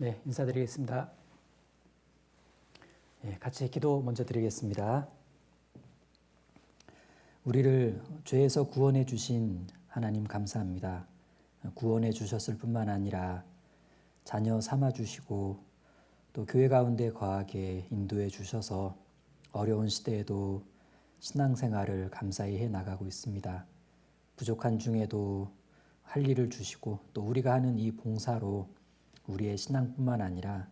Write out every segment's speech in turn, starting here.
네, 인사드리겠습니다. 같이 기도 먼저 드리겠습니다. 우리를 죄에서 구원해 주신 하나님 감사합니다. 구원해 주셨을 뿐만 아니라 자녀 삼아 주시고 또 교회 가운데 거하게 인도해 주셔서 어려운 시대에도 신앙생활을 감사히 해 나가고 있습니다. 부족한 중에도 할 일을 주시고 또 우리가 하는 이 봉사로 우리의 신앙뿐만 아니라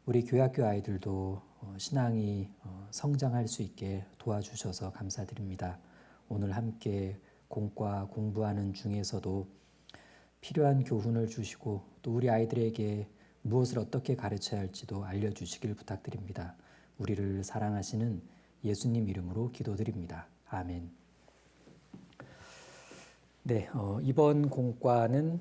우리 교회학교 아이들도 신앙이 성장할 수 있게 도와주셔서 감사드립니다. 오늘 함께 공과 공부하는 중에서도 필요한 교훈을 주시고 또 우리 아이들에게 무엇을 어떻게 가르쳐야 할지도 알려주시길 부탁드립니다. 우리를 사랑하시는 예수님 이름으로 기도드립니다. 아멘. 네, 이번 공과는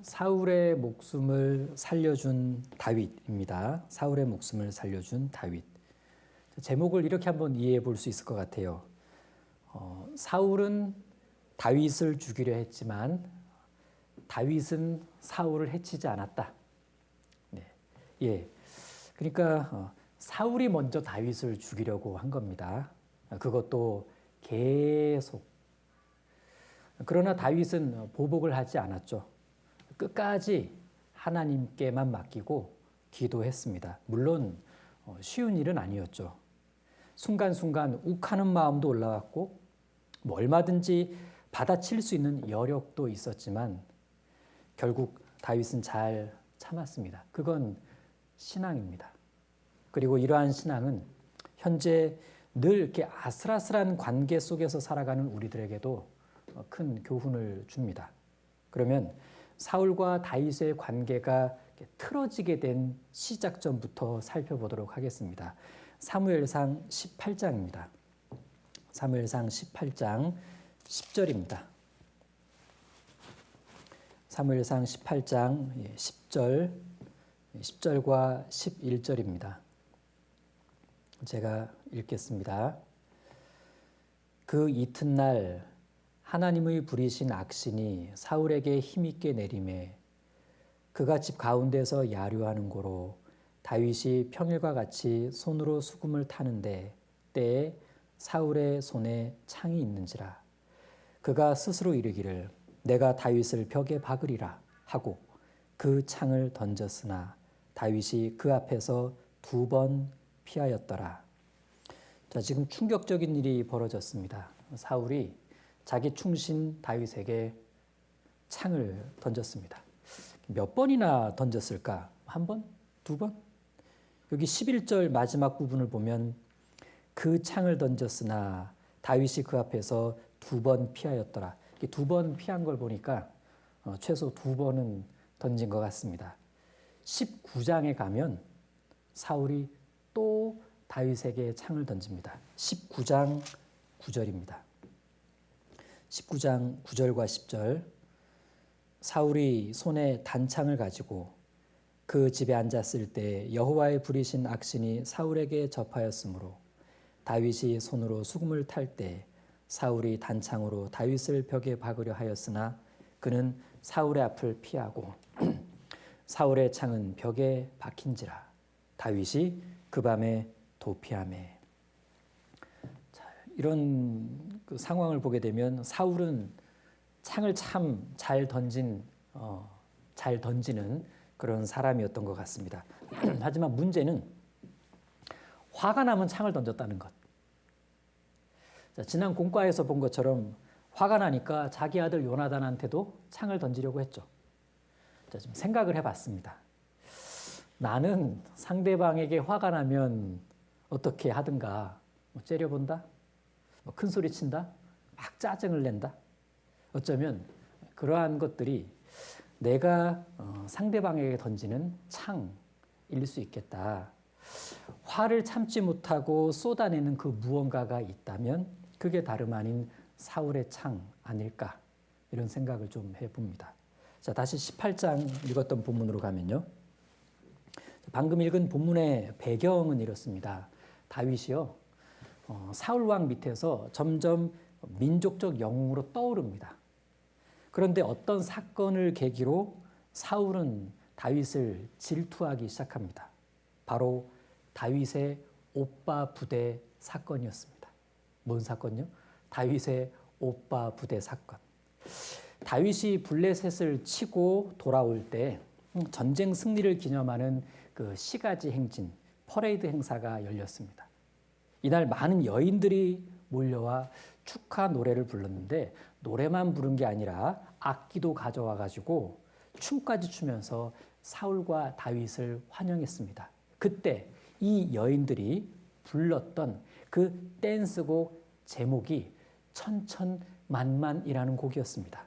사울의 목숨을 살려준 다윗입니다. 사울의 목숨을 살려준 다윗. 제목을 이렇게 한번 이해해 볼 수 있을 것 같아요. 사울은 다윗을 죽이려 했지만 다윗은 사울을 해치지 않았다. 네. 그러니까 사울이 먼저 다윗을 죽이려고 한 겁니다. 그것도 계속. 그러나 다윗은 보복을 하지 않았죠. 끝까지 하나님께만 맡기고 기도했습니다. 물론 쉬운 일은 아니었죠. 순간순간 욱하는 마음도 올라왔고 얼마든지 받아칠 수 있는 여력도 있었지만 결국 다윗은 잘 참았습니다. 그건 신앙입니다. 그리고 이러한 신앙은 현재 늘 이렇게 아슬아슬한 관계 속에서 살아가는 우리들에게도 큰 교훈을 줍니다. 그러면 사울과 다윗의 관계가 틀어지게 된 시작점부터 살펴보도록 하겠습니다. 사무엘상 18장입니다. 사무엘상 18장 10절입니다. 사무엘상 18장 10절과 11절입니다. 제가 읽겠습니다. 그 이튿날 하나님의 부리신 악신이 사울에게 힘있게 내림에 그가 집 가운데서 야류하는 고로 다윗이 평일과 같이 손으로 수금을 타는데 때에 사울의 손에 창이 있는지라 그가 스스로 이르기를 내가 다윗을 벽에 박으리라 하고 그 창을 던졌으나 다윗이 그 앞에서 2번 피하였더라. 자, 지금 충격적인 일이 벌어졌습니다. 사울이 자기 충신 다윗에게 창을 던졌습니다. 몇 번이나 던졌을까? 한 번? 2번? 여기 11절 마지막 부분을 보면 그 창을 던졌으나 다윗이 그 앞에서 2번 피하였더라. 2번 피한 걸 보니까 최소 2번은 던진 것 같습니다. 19장에 가면 사울이 또 다윗에게 창을 던집니다. 19장 9절입니다. 19장 9절과 10절 사울이 손에 단창을 가지고 그 집에 앉았을 때 여호와의 부리신 악신이 사울에게 접하였으므로 다윗이 손으로 수금을 탈 때 사울이 단창으로 다윗을 벽에 박으려 하였으나 그는 사울의 앞을 피하고 사울의 창은 벽에 박힌지라 다윗이 그 밤에 도피하매. 이런 그 상황을 보게 되면 사울은 창을 참 잘 던지는 그런 사람이었던 것 같습니다. 하지만 문제는 화가 나면 창을 던졌다는 것. 자, 지난 공과에서 본 것처럼 화가 나니까 자기 아들 요나단한테도 창을 던지려고 했죠. 자, 좀 생각을 해봤습니다. 나는 상대방에게 화가 나면 어떻게 하든가 째려본다? 큰 소리 친다? 막 짜증을 낸다? 어쩌면 그러한 것들이 내가 상대방에게 던지는 창일 수 있겠다. 화를 참지 못하고 쏟아내는 그 무언가가 있다면 그게 다름 아닌 사울의 창 아닐까 이런 생각을 좀 해봅니다. 자, 다시 18장 읽었던 본문으로 가면요. 방금 읽은 본문의 배경은 이렇습니다. 다윗이요. 사울 왕 밑에서 점점 민족적 영웅으로 떠오릅니다. 그런데 어떤 사건을 계기로 사울은 다윗을 질투하기 시작합니다. 바로 다윗의 오빠 부대 사건이었습니다. 뭔 사건요? 다윗의 오빠 부대 사건. 다윗이 블레셋을 치고 돌아올 때 전쟁 승리를 기념하는 그 시가지 행진, 퍼레이드 행사가 열렸습니다. 이날 많은 여인들이 몰려와 축하 노래를 불렀는데 노래만 부른 게 아니라 악기도 가져와 가지고 춤까지 추면서 사울과 다윗을 환영했습니다. 그때 이 여인들이 불렀던 그 댄스곡 제목이 천천만만이라는 곡이었습니다.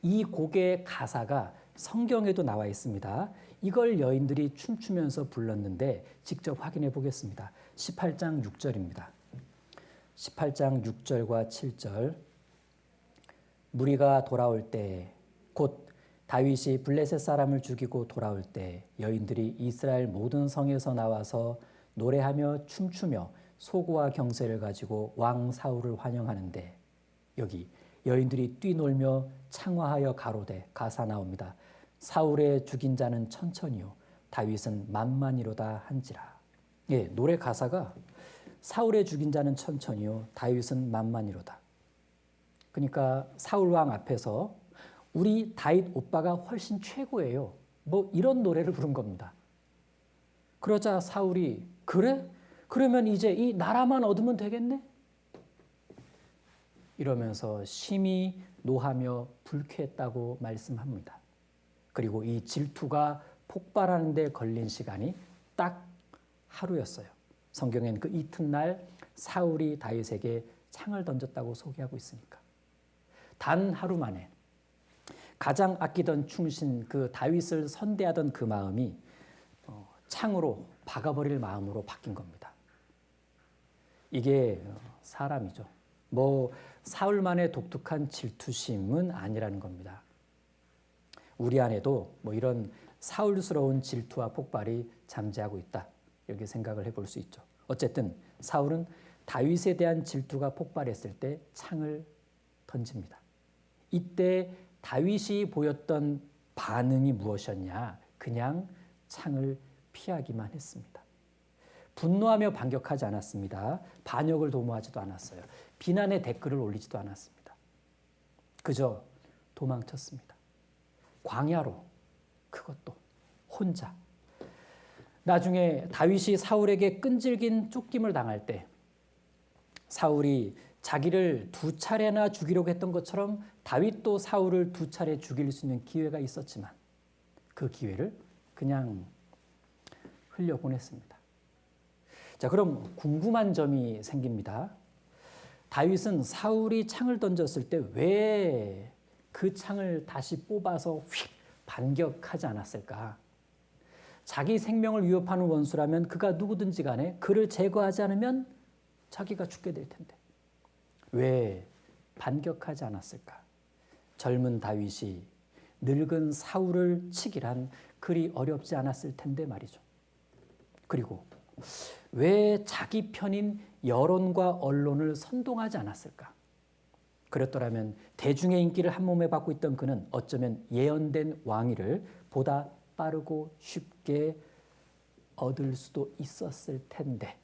이 곡의 가사가 성경에도 나와 있습니다. 이걸 여인들이 춤추면서 불렀는데 직접 확인해 보겠습니다. 18장 6절입니다. 18장 6절과 7절. 무리가 돌아올 때 곧 다윗이 블레셋 사람을 죽이고 돌아올 때 여인들이 이스라엘 모든 성에서 나와서 노래하며 춤추며 소고와 경세를 가지고 왕 사울을 환영하는데, 여기 여인들이 뛰놀며 창화하여 가로되 가사 나옵니다. 사울의 죽인 자는 천천히요 다윗은 만만이로다 한지라. 예, 노래 가사가 사울의 죽인 자는 천천히요 다윗은 만만이로다. 그러니까 사울 왕 앞에서 우리 다윗 오빠가 훨씬 최고예요. 뭐 이런 노래를 부른 겁니다. 그러자 사울이 그래? 그러면 이제 이 나라만 얻으면 되겠네? 이러면서 심히 노하며 불쾌했다고 말씀합니다. 그리고 이 질투가 폭발하는 데 걸린 시간이 딱 하루였어요. 성경엔 그 이튿날 사울이 다윗에게 창을 던졌다고 소개하고 있으니까. 단 하루 만에 가장 아끼던 충신 그 다윗을 선대하던 그 마음이 창으로 박아버릴 마음으로 바뀐 겁니다. 이게 사람이죠. 뭐 사울만의 독특한 질투심은 아니라는 겁니다. 우리 안에도 뭐 이런 사울스러운 질투와 폭발이 잠재하고 있다. 이렇게 생각을 해볼 수 있죠. 어쨌든 사울은 다윗에 대한 질투가 폭발했을 때 창을 던집니다. 이때 다윗이 보였던 반응이 무엇이었냐? 그냥 창을 피하기만 했습니다. 분노하며 반격하지 않았습니다. 반역을 도모하지도 않았어요. 비난의 댓글을 올리지도 않았습니다. 그저 도망쳤습니다. 광야로, 그것도 혼자. 나중에 다윗이 사울에게 끈질긴 쫓김을 당할 때 사울이 자기를 2차례나 죽이려고 했던 것처럼 다윗도 사울을 2차례 죽일 수 있는 기회가 있었지만 그 기회를 그냥 흘려보냈습니다. 자, 그럼 궁금한 점이 생깁니다. 다윗은 사울이 창을 던졌을 때 왜 그 창을 다시 뽑아서 휙 반격하지 않았을까? 자기 생명을 위협하는 원수라면 그가 누구든지 간에 그를 제거하지 않으면 자기가 죽게 될 텐데 왜 반격하지 않았을까? 젊은 다윗이 늙은 사울을 치기란 그리 어렵지 않았을 텐데 말이죠. 그리고 왜 자기 편인 여론과 언론을 선동하지 않았을까? 그렇더라면 대중의 인기를 한몸에 받고 있던 그는 어쩌면 예언된 왕위를 보다 빠르고 쉽게 얻을 수도 있었을 텐데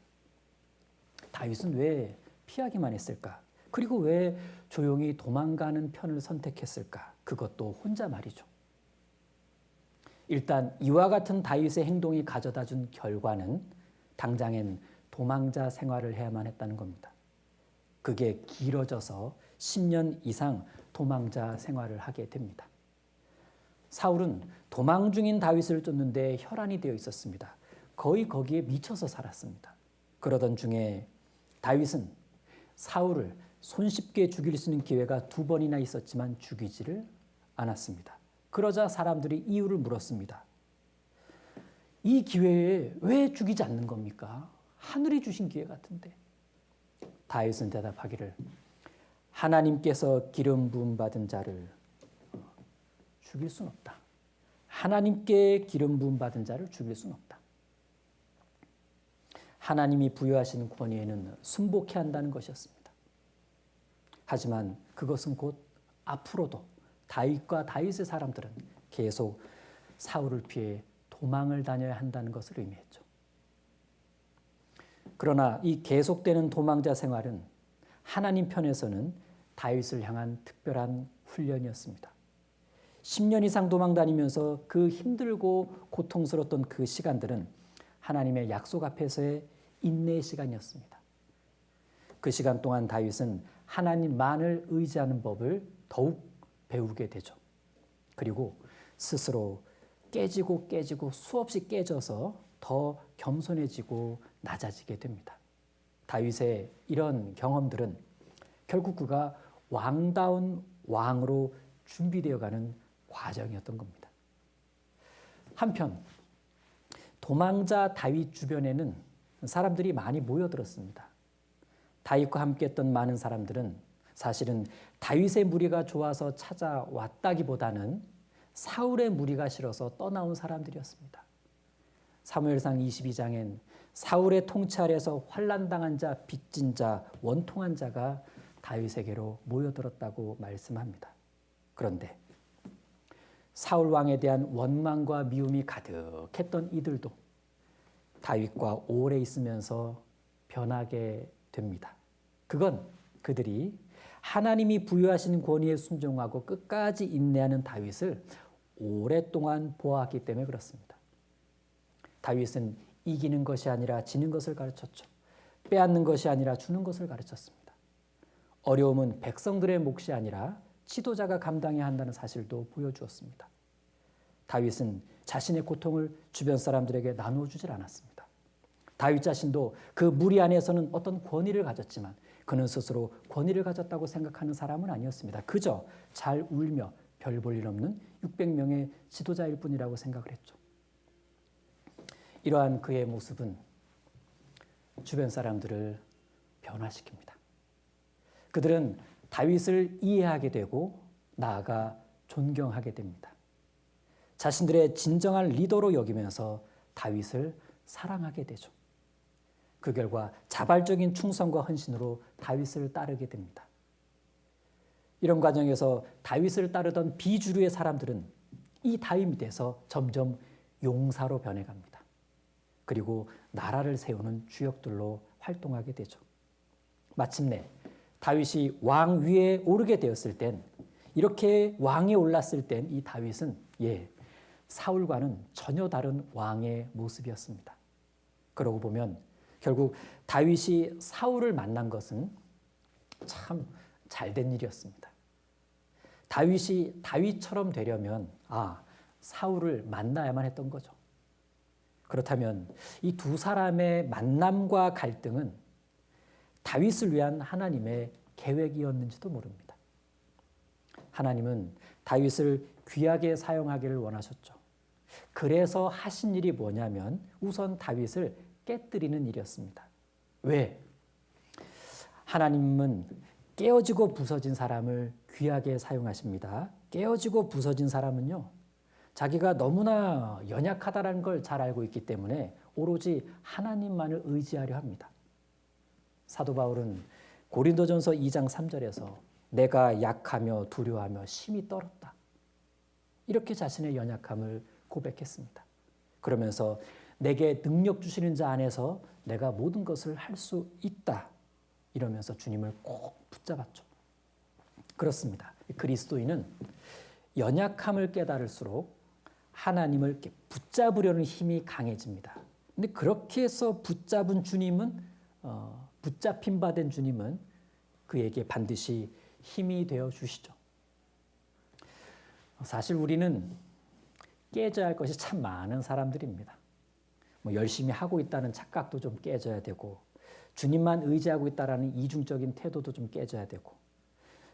다윗은 왜 피하기만 했을까? 그리고 왜 조용히 도망가는 편을 선택했을까? 그것도 혼자 말이죠. 일단 이와 같은 다윗의 행동이 가져다 준 결과는 당장엔 도망자 생활을 해야만 했다는 겁니다. 그게 길어져서 10년 이상 도망자 생활을 하게 됩니다. 사울은 도망 중인 다윗을 쫓는데 혈안이 되어 있었습니다. 거의 거기에 미쳐서 살았습니다. 그러던 중에 다윗은 사울을 손쉽게 죽일 수 있는 기회가 2번이나 있었지만 죽이지를 않았습니다. 그러자 사람들이 이유를 물었습니다. 이 기회에 왜 죽이지 않는 겁니까? 하늘이 주신 기회 같은데. 다윗은 대답하기를 하나님께서 기름 부음 받은 자를 죽일 수는 없다. 하나님께 기름 부음 받은 자를 죽일 수는 없다. 하나님이 부여하신 권위에는 순복해야 한다는 것이었습니다. 하지만 그것은 곧 앞으로도 다윗과 다윗의 사람들은 계속 사울을 피해 도망을 다녀야 한다는 것을 의미했죠. 그러나 이 계속되는 도망자 생활은 하나님 편에서는 다윗을 향한 특별한 훈련이었습니다. 10년 이상 도망 다니면서 그 힘들고 고통스러웠던 그 시간들은 하나님의 약속 앞에서의 인내의 시간이었습니다. 그 시간 동안 다윗은 하나님만을 의지하는 법을 더욱 배우게 되죠. 그리고 스스로 깨지고 수없이 깨져서 더 겸손해지고 낮아지게 됩니다. 다윗의 이런 경험들은 결국 그가 왕다운 왕으로 준비되어가는 과정이었던 겁니다. 한편 도망자 다윗 주변에는 사람들이 많이 모여들었습니다. 다윗과 함께했던 많은 사람들은 사실은 다윗의 무리가 좋아서 찾아왔다기보다는 사울의 무리가 싫어서 떠나온 사람들이었습니다. 사무엘상 22장엔 사울의 통치 아래서 환난당한 자, 빚진 자, 원통한 자가 다윗에게로 모여들었다고 말씀합니다. 그런데 사울 왕에 대한 원망과 미움이 가득했던 이들도 다윗과 오래 있으면서 변하게 됩니다. 그건 그들이 하나님이 부여하신 권위에 순종하고 끝까지 인내하는 다윗을 오랫동안 보아왔기 때문에 그렇습니다. 다윗은 이기는 것이 아니라 지는 것을 가르쳤죠. 빼앗는 것이 아니라 주는 것을 가르쳤습니다. 어려움은 백성들의 몫이 아니라 지도자가 감당해야 한다는 사실도 보여주었습니다. 다윗은 자신의 고통을 주변 사람들에게 나누어주질 않았습니다. 다윗 자신도 그 무리 안에서는 어떤 권위를 가졌지만 그는 스스로 권위를 가졌다고 생각하는 사람은 아니었습니다. 그저 잘 울며 별 볼 일 없는 600명의 지도자일 뿐이라고 생각을 했죠. 이러한 그의 모습은 주변 사람들을 변화시킵니다. 그들은 다윗을 이해하게 되고 나아가 존경하게 됩니다. 자신들의 진정한 리더로 여기면서 다윗을 사랑하게 되죠. 그 결과 자발적인 충성과 헌신으로 다윗을 따르게 됩니다. 이런 과정에서 다윗을 따르던 비주류의 사람들은 이 다윗 밑에서 점점 용사로 변해갑니다. 그리고 나라를 세우는 주역들로 활동하게 되죠. 마침내 다윗이 왕 위에 오르게 되었을 땐, 이렇게 왕에 올랐을 땐 이 다윗은 사울과는 전혀 다른 왕의 모습이었습니다. 그러고 보면 결국 다윗이 사울을 만난 것은 참 잘된 일이었습니다. 다윗이 다윗처럼 되려면 사울을 만나야만 했던 거죠. 그렇다면 이 두 사람의 만남과 갈등은 다윗을 위한 하나님의 계획이었는지도 모릅니다. 하나님은 다윗을 귀하게 사용하기를 원하셨죠. 그래서 하신 일이 뭐냐면 우선 다윗을 깨뜨리는 일이었습니다. 왜? 하나님은 깨어지고 부서진 사람을 귀하게 사용하십니다. 깨어지고 부서진 사람은요, 자기가 너무나 연약하다는 걸 잘 알고 있기 때문에 오로지 하나님만을 의지하려 합니다. 사도 바울은 고린도전서 2장 3절에서 내가 약하며 두려워하며 심히 떨었다, 이렇게 자신의 연약함을 고백했습니다. 그러면서 내게 능력 주시는 자 안에서 내가 모든 것을 할 수 있다, 이러면서 주님을 꼭 붙잡았죠. 그렇습니다. 그리스도인은 연약함을 깨달을수록 하나님을 이렇게 붙잡으려는 힘이 강해집니다. 근데 그렇게 해서 붙잡은 주님은, 붙잡힌 바 된 주님은 그에게 반드시 힘이 되어 주시죠. 사실 우리는 깨져야 할 것이 참 많은 사람들입니다. 열심히 하고 있다는 착각도 좀 깨져야 되고, 주님만 의지하고 있다는 이중적인 태도도 좀 깨져야 되고,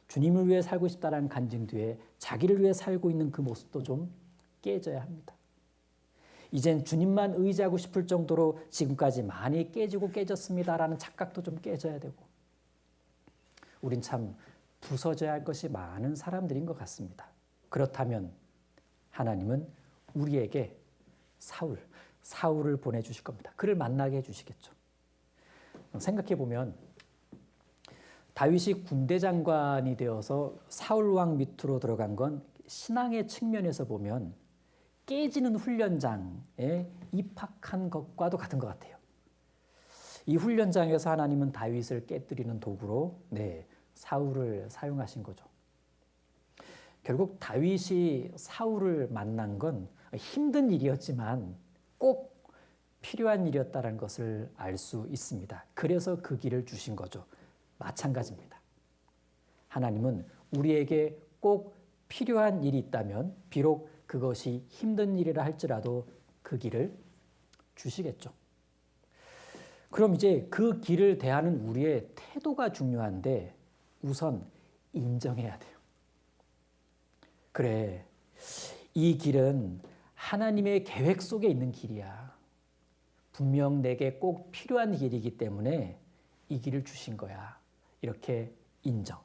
주님을 위해 살고 싶다는 간증 뒤에 자기를 위해 살고 있는 그 모습도 좀 깨져야 합니다. 이젠 주님만 의지하고 싶을 정도로 지금까지 많이 깨지고 깨졌습니다라는 착각도 좀 깨져야 되고, 우린 참 부서져야 할 것이 많은 사람들인 것 같습니다. 그렇다면 하나님은 우리에게 사울을 보내주실 겁니다. 그를 만나게 해주시겠죠. 생각해 보면 다윗이 군대 장관이 되어서 사울 왕 밑으로 들어간 건 신앙의 측면에서 보면 깨지는 훈련장에 입학한 것과도 같은 것 같아요. 이 훈련장에서 하나님은 다윗을 깨뜨리는 도구로 사울을 사용하신 거죠. 결국 다윗이 사울을 만난 건 힘든 일이었지만 꼭 필요한 일이었다는 것을 알 수 있습니다. 그래서 그 길을 주신 거죠. 마찬가지입니다. 하나님은 우리에게 꼭 필요한 일이 있다면 비록 그것이 힘든 일이라 할지라도 그 길을 주시겠죠. 그럼 이제 그 길을 대하는 우리의 태도가 중요한데 우선 인정해야 돼요. 그래, 이 길은 하나님의 계획 속에 있는 길이야. 분명 내게 꼭 필요한 길이기 때문에 이 길을 주신 거야. 이렇게 인정.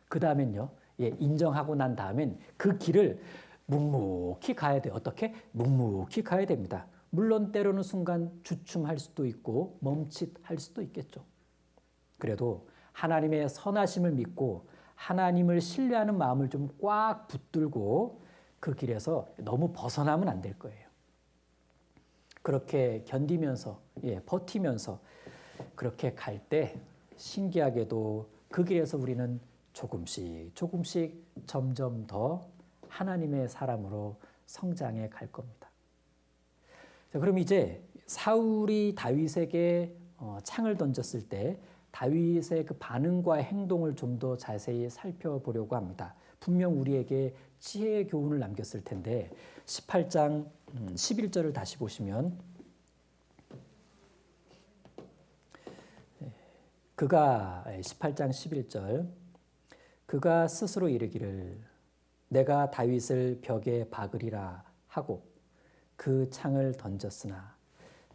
그 다음엔요, 인정하고 난 다음엔 그 길을 묵묵히 가야 돼요. 어떻게? 묵묵히 가야 됩니다. 물론 때로는 순간 주춤할 수도 있고 멈칫할 수도 있겠죠. 그래도 하나님의 선하심을 믿고 하나님을 신뢰하는 마음을 좀 꽉 붙들고 그 길에서 너무 벗어나면 안 될 거예요. 그렇게 견디면서 버티면서 그렇게 갈 때 신기하게도 그 길에서 우리는 조금씩 점점 더 하나님의 사람으로 성장해 갈 겁니다. 자, 그럼 이제 사울이 다윗에게 창을 던졌을 때 다윗의 그 반응과 행동을 좀 더 자세히 살펴보려고 합니다. 분명 우리에게 지혜의 교훈을 남겼을 텐데 18장 11절을 다시 보시면 그가 18장 11절 그가 스스로 이르기를 내가 다윗을 벽에 박으리라 하고 그 창을 던졌으나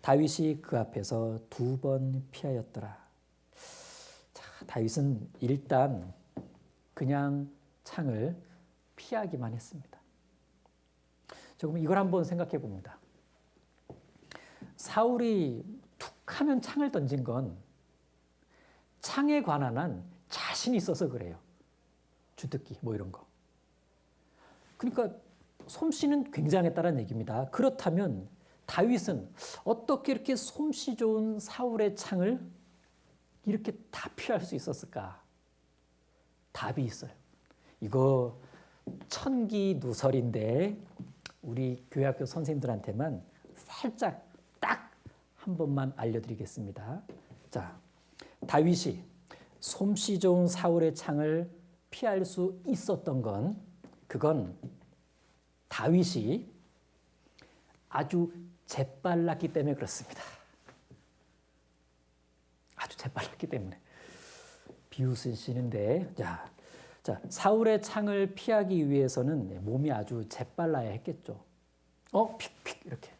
다윗이 그 앞에서 2번 피하였더라. 자, 다윗은 일단 그냥 창을 피하기만 했습니다. 조금 이걸 한번 생각해 봅니다. 사울이 툭 하면 창을 던진 건 창에 관한 한 자신이 있어서 그래요. 주특기 뭐 이런 거. 그러니까 솜씨는 굉장했다는 얘기입니다. 그렇다면 다윗은 어떻게 이렇게 솜씨 좋은 사울의 창을 이렇게 다 피할 수 있었을까? 답이 있어요. 이거 천기누설인데 우리 교회학교 선생님들한테만 살짝 딱 한 번만 알려드리겠습니다. 자, 다윗이 솜씨 좋은 사울의 창을 피할 수 있었던 건 그건 다윗이 아주 재빨랐기 때문에 그렇습니다. 아주 재빨랐기 때문에. 비웃으시는데 자, 사울의 창을 피하기 위해서는 몸이 아주 재빨라야 했겠죠. 픽픽 이렇게.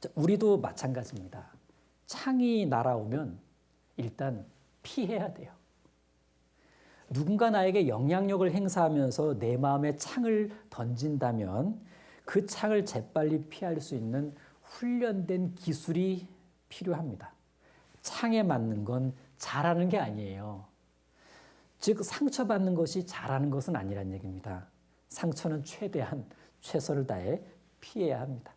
자, 우리도 마찬가지입니다. 창이 날아오면 일단 피해야 돼요. 누군가 나에게 영향력을 행사하면서 내 마음에 창을 던진다면 그 창을 재빨리 피할 수 있는 훈련된 기술이 필요합니다. 창에 맞는 건 잘하는 게 아니에요. 즉 상처받는 것이 잘하는 것은 아니란 얘기입니다. 상처는 최대한 최선을 다해 피해야 합니다.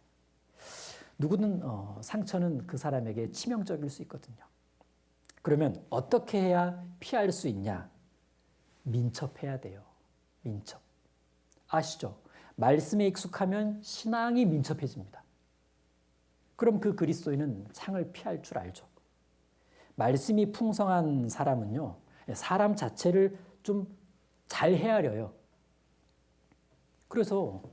누구든 상처는 그 사람에게 치명적일 수 있거든요. 그러면 어떻게 해야 피할 수 있냐? 민첩해야 돼요. 민첩. 아시죠? 말씀에 익숙하면 신앙이 민첩해집니다. 그럼 그 그리스도인은 창을 피할 줄 알죠. 말씀이 풍성한 사람은요, 사람 자체를 좀 잘 헤아려요. 그래서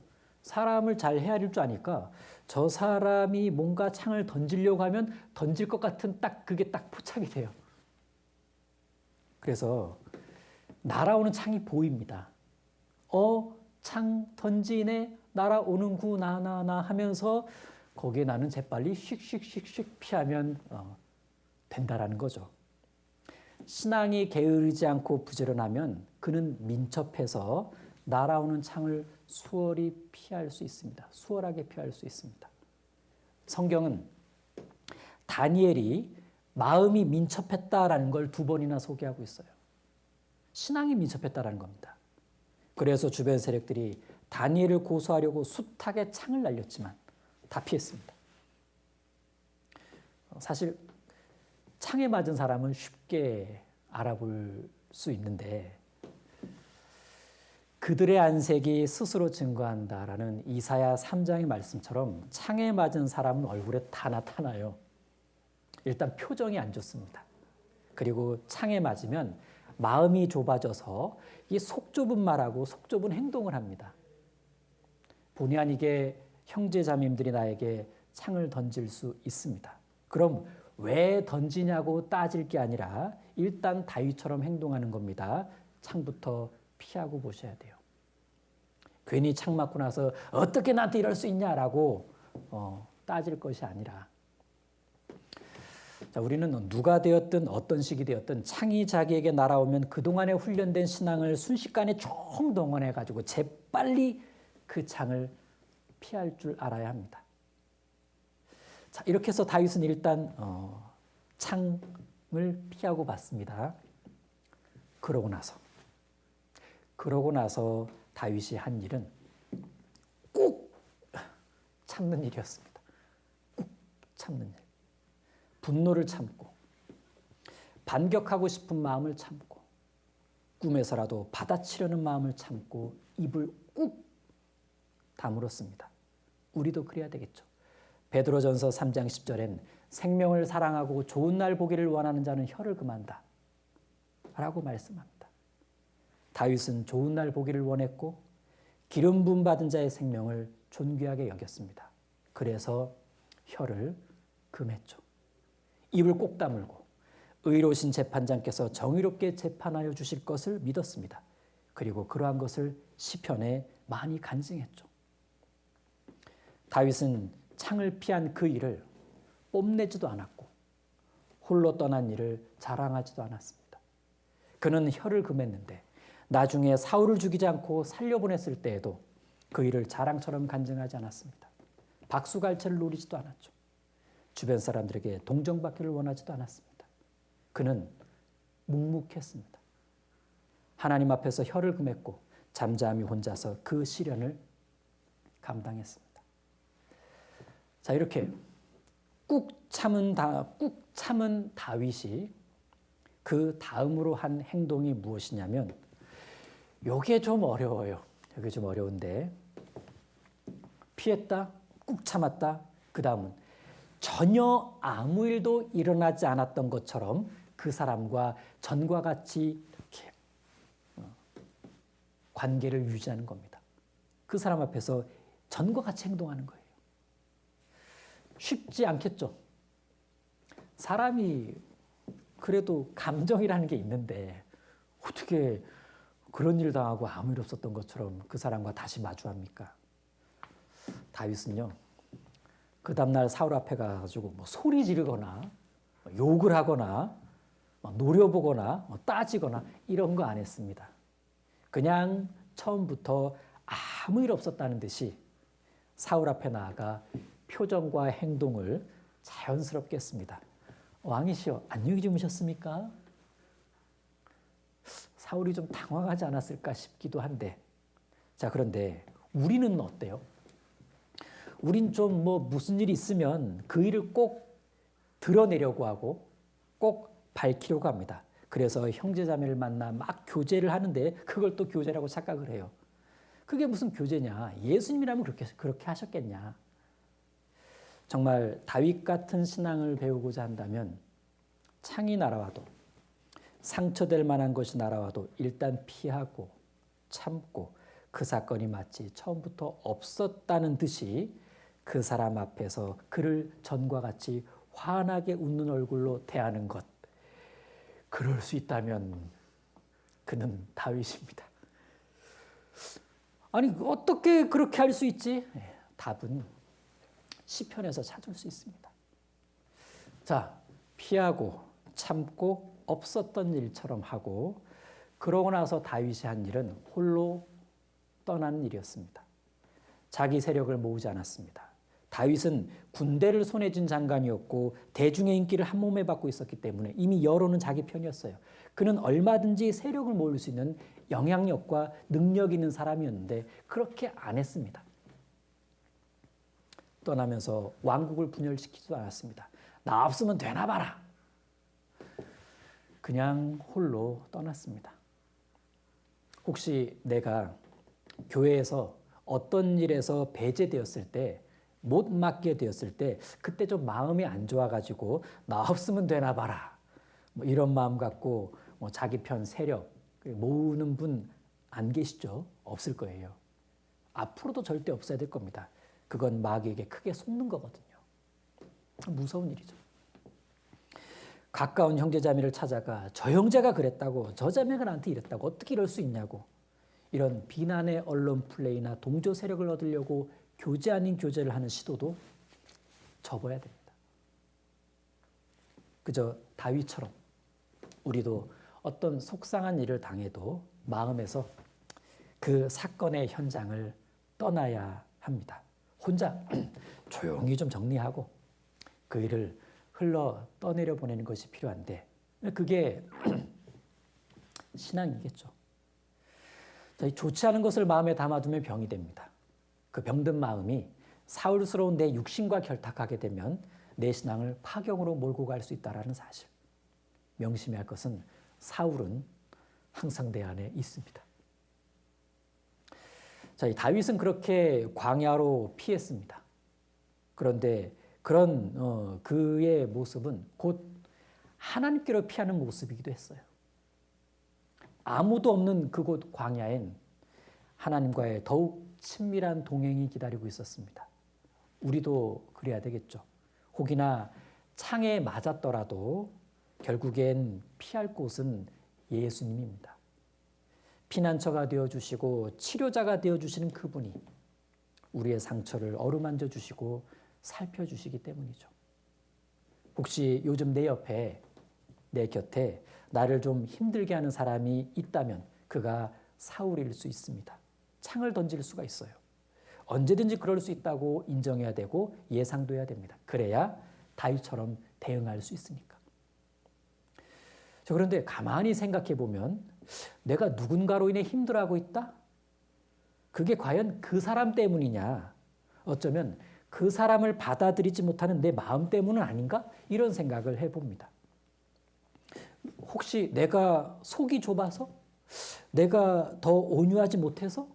사람을 잘 헤아릴 줄 아니까 저 사람이 뭔가 창을 던지려고 하면 던질 것 같은 그게 딱 포착이 돼요. 그래서 날아오는 창이 보입니다. 창 던지네, 날아오는구나 나 하면서 거기에 나는 재빨리 씩씩씩씩 피하면 된다라는 거죠. 신앙이 게으르지 않고 부지런하면 그는 민첩해서 날아오는 창을 수월히 피할 수 있습니다. 수월하게 피할 수 있습니다. 성경은 다니엘이 마음이 민첩했다라는 걸 2번이나 소개하고 있어요. 신앙이 민첩했다라는 겁니다. 그래서 주변 세력들이 다니엘을 고소하려고 숱하게 창을 날렸지만 다 피했습니다. 사실 창에 맞은 사람은 쉽게 알아볼 수 있는데 그들의 안색이 스스로 증거한다라는 이사야 3장의 말씀처럼 창에 맞은 사람은 얼굴에 다 나타나요. 일단 표정이 안 좋습니다. 그리고 창에 맞으면 마음이 좁아져서 이 속 좁은 말하고 속 좁은 행동을 합니다. 본의 아니게 형제 자매들이 나에게 창을 던질 수 있습니다. 그럼 왜 던지냐고 따질 게 아니라 일단 다윗처럼 행동하는 겁니다. 창부터 피하고 보셔야 돼요. 괜히 창 맞고 나서 어떻게 나한테 이럴 수 있냐라고 따질 것이 아니라 자, 우리는 누가 되었든 어떤 식이 되었든 창이 자기에게 날아오면 그동안에 훈련된 신앙을 순식간에 총동원해가지고 재빨리 그 창을 피할 줄 알아야 합니다. 자, 이렇게 해서 다윗은 일단 창을 피하고 봤습니다. 그러고 나서 다윗이 한 일은 꾹 참는 일이었습니다. 꾹 참는 일. 분노를 참고 반격하고 싶은 마음을 참고 꿈에서라도 받아치려는 마음을 참고 입을 꾹 다물었습니다. 우리도 그래야 되겠죠. 베드로전서 3장 10절엔 생명을 사랑하고 좋은 날 보기를 원하는 자는 혀를 금한다 라고 말씀합니다. 다윗은 좋은 날 보기를 원했고 기름 부음 받은 자의 생명을 존귀하게 여겼습니다. 그래서 혀를 금했죠. 입을 꼭 다물고 의로우신 재판장께서 정의롭게 재판하여 주실 것을 믿었습니다. 그리고 그러한 것을 시편에 많이 간증했죠. 다윗은 창을 피한 그 일을 뽐내지도 않았고 홀로 떠난 일을 자랑하지도 않았습니다. 그는 혀를 금했는데 나중에 사울을 죽이지 않고 살려보냈을 때에도 그 일을 자랑처럼 간증하지 않았습니다. 박수갈채를 노리지도 않았죠. 주변 사람들에게 동정받기를 원하지도 않았습니다. 그는 묵묵했습니다. 하나님 앞에서 혀를 금했고 잠잠히 혼자서 그 시련을 감당했습니다. 자, 이렇게 꾹 참은 다윗이 그 다음으로 한 행동이 무엇이냐면 이게 좀 어려워요. 이게 좀 어려운데 피했다, 꾹 참았다. 그 다음은 전혀 아무 일도 일어나지 않았던 것처럼 그 사람과 전과 같이 이렇게 관계를 유지하는 겁니다. 그 사람 앞에서 전과 같이 행동하는 거예요. 쉽지 않겠죠. 사람이 그래도 감정이라는 게 있는데 어떻게 그런 일 당하고 아무 일 없었던 것처럼 그 사람과 다시 마주합니까? 다윗은요. 그 다음날 사울 앞에 가가지고 소리 지르거나 욕을 하거나 노려보거나 따지거나 이런 거 안 했습니다. 그냥 처음부터 아무 일 없었다는 듯이 사울 앞에 나아가 표정과 행동을 자연스럽게 했습니다. 왕이시여, 안녕히 주무셨습니까? 사울이 좀 당황하지 않았을까 싶기도 한데 자, 그런데 우리는 어때요? 우린 좀 무슨 일이 있으면 그 일을 꼭 드러내려고 하고 꼭 밝히려고 합니다. 그래서 형제자매를 만나 막 교제를 하는데 그걸 또 교제라고 착각을 해요. 그게 무슨 교제냐? 예수님이라면 그렇게 하셨겠냐? 정말 다윗 같은 신앙을 배우고자 한다면 창이 날아와도 상처될 만한 것이 날아와도 일단 피하고 참고 그 사건이 마치 처음부터 없었다는 듯이 그 사람 앞에서 그를 전과 같이 환하게 웃는 얼굴로 대하는 것. 그럴 수 있다면 그는 다윗입니다. 아니 어떻게 그렇게 할 수 있지? 답은 시편에서 찾을 수 있습니다. 자, 피하고 참고 없었던 일처럼 하고 그러고 나서 다윗이 한 일은 홀로 떠나는 일이었습니다. 자기 세력을 모으지 않았습니다. 다윗은 군대를 손에 쥔 장관이었고 대중의 인기를 한 몸에 받고 있었기 때문에 이미 여론은 자기 편이었어요. 그는 얼마든지 세력을 모을 수 있는 영향력과 능력 있는 사람이었는데 그렇게 안 했습니다. 떠나면서 왕국을 분열시키지도 않았습니다. 나 없으면 되나 봐라. 그냥 홀로 떠났습니다. 혹시 내가 교회에서 어떤 일에서 배제되었을 때, 못 맡게 되었을 때 그때 좀 마음이 안 좋아가지고 나 없으면 되나 봐라. 뭐 이런 마음 갖고 뭐 자기 편 세력 모으는 분 안 계시죠? 없을 거예요. 앞으로도 절대 없어야 될 겁니다. 그건 마귀에게 크게 속는 거거든요. 무서운 일이죠. 가까운 형제자매를 찾아가 저 형제가 그랬다고 저 자매가 나한테 이랬다고 어떻게 이럴 수 있냐고 이런 비난의 언론 플레이나 동조 세력을 얻으려고 교제 아닌 교제를 하는 시도도 접어야 됩니다. 그저 다윗처럼 우리도 어떤 속상한 일을 당해도 마음에서 그 사건의 현장을 떠나야 합니다. 혼자 조용히 좀 정리하고 그 일을 흘러 떠내려 보내는 것이 필요한데 그게 신앙이겠죠. 좋지 않은 것을 마음에 담아두면 병이 됩니다. 그 병든 마음이 사울스러운 내 육신과 결탁하게 되면 내 신앙을 파경으로 몰고 갈 수 있다는 사실. 명심해야 할 것은 사울은 항상 내 안에 있습니다. 자, 이 다윗은 그렇게 광야로 피했습니다. 그런데 그런 그의 모습은 곧 하나님께로 피하는 모습이기도 했어요. 아무도 없는 그곳 광야엔 하나님과의 더욱 친밀한 동행이 기다리고 있었습니다. 우리도 그래야 되겠죠. 혹이나 창에 맞았더라도 결국엔 피할 곳은 예수님입니다. 피난처가 되어주시고 치료자가 되어주시는 그분이 우리의 상처를 어루만져 주시고 살펴주시기 때문이죠. 혹시 요즘 내 옆에 내 곁에 나를 좀 힘들게 하는 사람이 있다면 그가 사울일 수 있습니다. 창을 던질 수가 있어요. 언제든지 그럴 수 있다고 인정해야 되고 예상돼야 됩니다. 그래야 다윗처럼 대응할 수 있으니까. 그런데 가만히 생각해 보면 내가 누군가로 인해 힘들어하고 있다? 그게 과연 그 사람 때문이냐? 어쩌면 그 사람을 받아들이지 못하는 내 마음 때문은 아닌가? 이런 생각을 해봅니다. 혹시 내가 속이 좁아서? 내가 더 온유하지 못해서?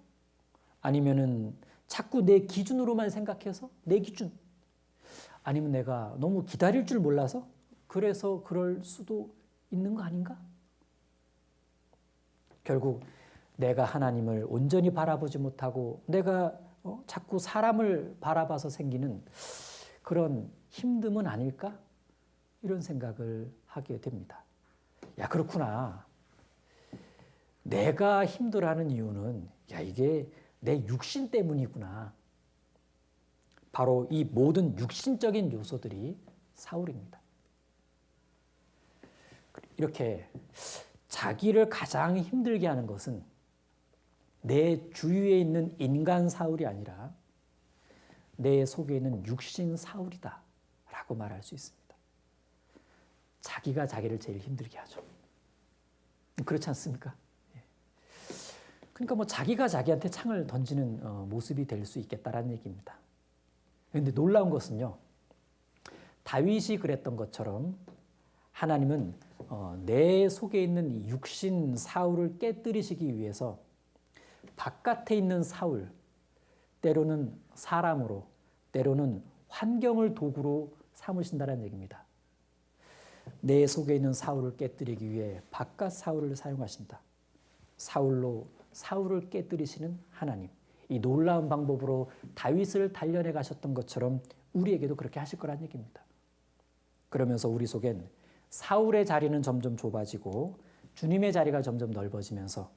아니면은 자꾸 내 기준으로만 생각해서? 내 기준. 아니면 내가 너무 기다릴 줄 몰라서? 그래서 그럴 수도 있는 거 아닌가? 결국 내가 하나님을 온전히 바라보지 못하고 내가 자꾸 사람을 바라봐서 생기는 그런 힘듦은 아닐까? 이런 생각을 하게 됩니다. 야, 그렇구나. 내가 힘들어하는 이유는 이게 내 육신 때문이구나. 바로 이 모든 육신적인 요소들이 사울입니다. 이렇게 자기를 가장 힘들게 하는 것은 내 주위에 있는 인간 사울이 아니라 내 속에 있는 육신 사울이다 라고 말할 수 있습니다. 자기가 자기를 제일 힘들게 하죠. 그렇지 않습니까? 그러니까 뭐 자기가 자기한테 창을 던지는 모습이 될 수 있겠다라는 얘기입니다. 그런데 놀라운 것은요. 다윗이 그랬던 것처럼 하나님은 내 속에 있는 이 육신 사울을 깨뜨리시기 위해서 바깥에 있는 사울, 때로는 사람으로, 때로는 환경을 도구로 삼으신다는 얘기입니다. 내 속에 있는 사울을 깨뜨리기 위해 바깥 사울을 사용하신다. 사울로 사울을 깨뜨리시는 하나님. 이 놀라운 방법으로 다윗을 단련해 가셨던 것처럼 우리에게도 그렇게 하실 거란 얘기입니다. 그러면서 우리 속엔 사울의 자리는 점점 좁아지고 주님의 자리가 점점 넓어지면서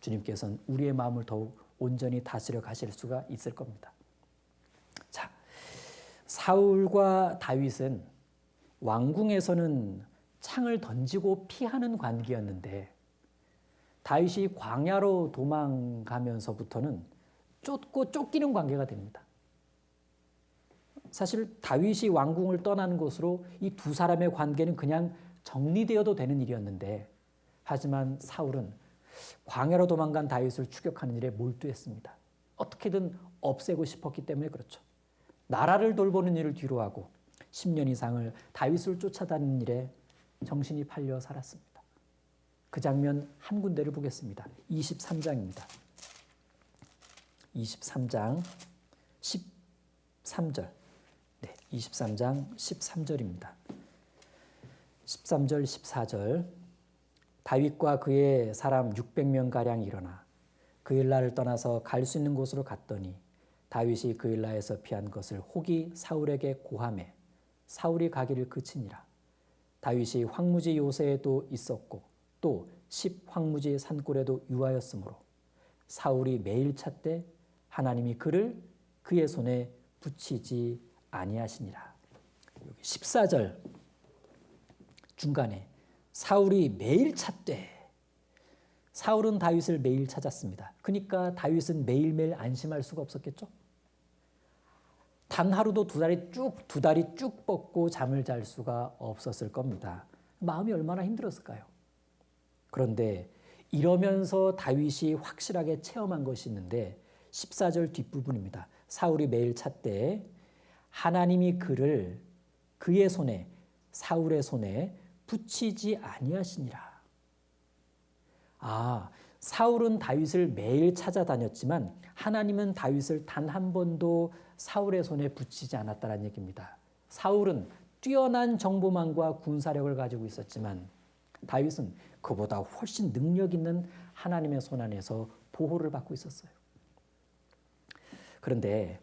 주님께서는 우리의 마음을 더욱 온전히 다스려 가실 수가 있을 겁니다. 자, 사울과 다윗은 왕궁에서는 창을 던지고 피하는 관계였는데 다윗이 광야로 도망가면서부터는 쫓고 쫓기는 관계가 됩니다. 사실 다윗이 왕궁을 떠나는 것으로 이 두 사람의 관계는 그냥 정리되어도 되는 일이었는데 하지만 사울은 광야로 도망간 다윗을 추격하는 일에 몰두했습니다. 어떻게든 없애고 싶었기 때문에 그렇죠. 나라를 돌보는 일을 뒤로하고 10년 이상을 다윗을 쫓아다니는 일에 정신이 팔려 살았습니다. 그 장면 한 군데를 보겠습니다. 23장입니다. 23장 13절. 네, 23장 13절입니다. 13절, 14절. 다윗과 그의 사람 600명가량 일어나 그일라를 떠나서 갈 수 있는 곳으로 갔더니 다윗이 그일라에서 피한 것을 혹이 사울에게 고하매 사울이 가기를 그치니라. 다윗이 황무지 요새에도 있었고 또 10황무지 산골에도 유하였으므로 사울이 매일 찾되 하나님이 그를 그의 손에 붙이지 아니하시니라. 여기 14절 중간에 사울이 매일 찾되, 사울은 다윗을 매일 찾았습니다. 그러니까 다윗은 매일매일 안심할 수가 없었겠죠. 단 하루도 두 다리 쭉 뻗고 잠을 잘 수가 없었을 겁니다. 마음이 얼마나 힘들었을까요? 그런데 이러면서 다윗이 확실하게 체험한 것이 있는데 14절 뒷부분입니다. 사울이 매일 찾되 하나님이 그를 그의 손에, 사울의 손에 붙이지 아니하시니라. 사울은 다윗을 매일 찾아다녔지만 하나님은 다윗을 단 한 번도 사울의 손에 붙이지 않았다는 얘기입니다. 사울은 뛰어난 정보망과 군사력을 가지고 있었지만 다윗은 그보다 훨씬 능력 있는 하나님의 손 안에서 보호를 받고 있었어요. 그런데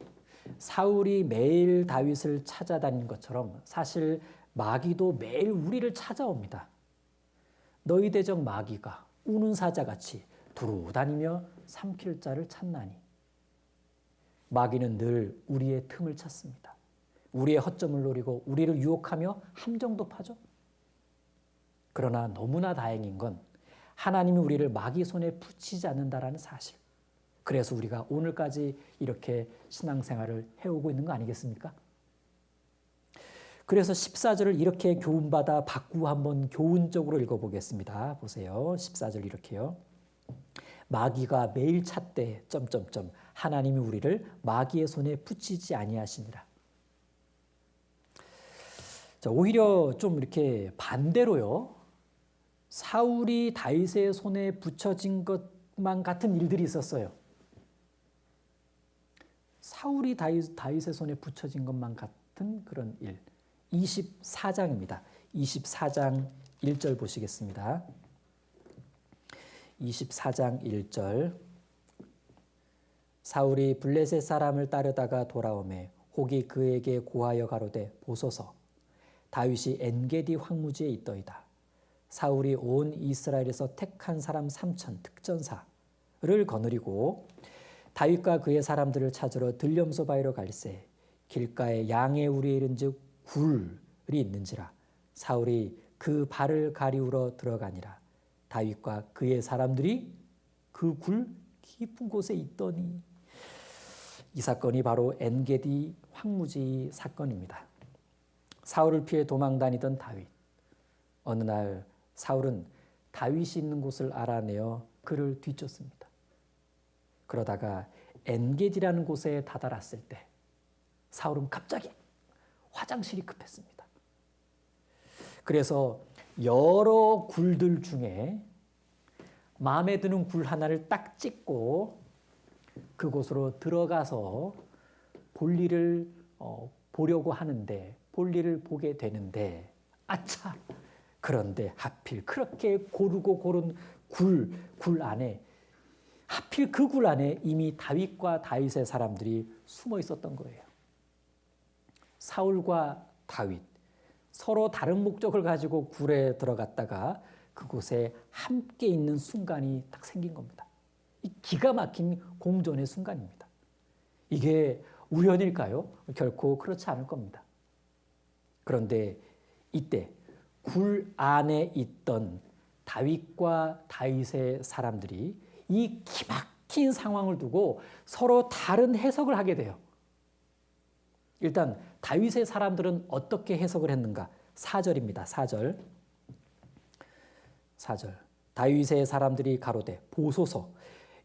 사울이 매일 다윗을 찾아다닌 것처럼 사실 마귀도 매일 우리를 찾아옵니다. 너희 대적 마귀가 우는 사자같이 두루 다니며 삼킬 자를 찾나니. 마귀는 늘 우리의 틈을 찾습니다. 우리의 허점을 노리고 우리를 유혹하며 함정도 파죠. 그러나 너무나 다행인 건 하나님이 우리를 마귀 손에 붙이지 않는다라는 사실. 그래서 우리가 오늘까지 이렇게 신앙생활을 해오고 있는 거 아니겠습니까? 그래서 14절을 이렇게 교훈받아 바꾸고 한번 교훈적으로 읽어보겠습니다. 보세요. 14절 이렇게요. 마귀가 매일 찾되 하나님이 우리를 마귀의 손에 붙이지 아니하시니라. 자, 오히려 좀 이렇게 반대로요. 사울이 다윗의 손에 붙여진 것만 같은 일들이 있었어요. 사울이 다윗의 손에 붙여진 것만 같은 그런 일. 24장입니다. 24장 1절 보시겠습니다. 24장 1절. 사울이 블레셋 사람을 따르다가 돌아오매 혹이 그에게 고하여 가로되 보소서 다윗이 엔게디 황무지에 있더이다. 사울이 온 이스라엘에서 택한 사람 3천 특전사를 거느리고 다윗과 그의 사람들을 찾으러 들염소 바위로 갈새 길가에 양의 우리에 이른즉 굴이 있는지라. 사울이 그 발을 가리우러 들어가니라. 다윗과 그의 사람들이 그 굴 깊은 곳에 있더니. 이 사건이 바로 엔게디 황무지 사건입니다. 사울을 피해 도망 다니던 다윗. 어느 날 사울은 다윗이 있는 곳을 알아내어 그를 뒤쫓습니다. 그러다가 엔게디라는 곳에 다다랐을 때 사울은 갑자기 화장실이 급했습니다. 그래서 여러 굴들 중에 마음에 드는 굴 하나를 딱 찍고 그곳으로 들어가서 볼일을 보려고 하는데 볼일을 보게 되는데 아차! 그런데 하필 그렇게 고르고 고른 굴 안에 하필 그 굴 안에 이미 다윗과 다윗의 사람들이 숨어 있었던 거예요. 사울과 다윗 서로 다른 목적을 가지고 굴에 들어갔다가 그곳에 함께 있는 순간이 딱 생긴 겁니다. 이 기가 막힌 공존의 순간입니다. 이게 우연일까요? 결코 그렇지 않을 겁니다. 그런데 이때 굴 안에 있던 다윗과 다윗의 사람들이 이 기막힌 상황을 두고 서로 다른 해석을 하게 돼요. 일단 다윗의 사람들은 어떻게 해석을 했는가? 4절입니다. 4절. 다윗의 사람들이 가로되 보소서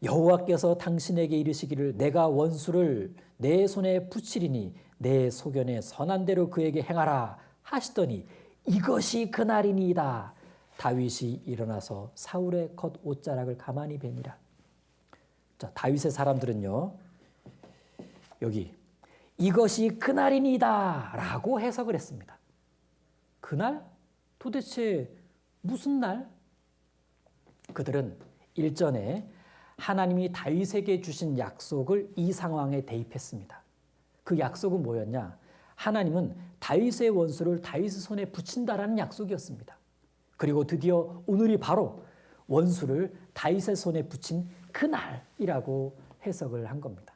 여호와께서 당신에게 이르시기를 내가 원수를 내 손에 붙이리니 내 소견에 선한 대로 그에게 행하라 하시더니 이것이 그날이니이다. 다윗이 일어나서 사울의 겉 옷자락을 가만히 베니라. 자, 다윗의 사람들은요, 여기 이것이 그날이니이다 라고 해석을 했습니다. 그날? 도대체 무슨 날? 그들은 일전에 하나님이 다윗에게 주신 약속을 이 상황에 대입했습니다. 그 약속은 뭐였냐? 하나님은 다윗의 원수를 다윗의 손에 붙인다라는 약속이었습니다. 그리고 드디어 오늘이 바로 원수를 다윗의 손에 붙인 그날이라고 해석을 한 겁니다.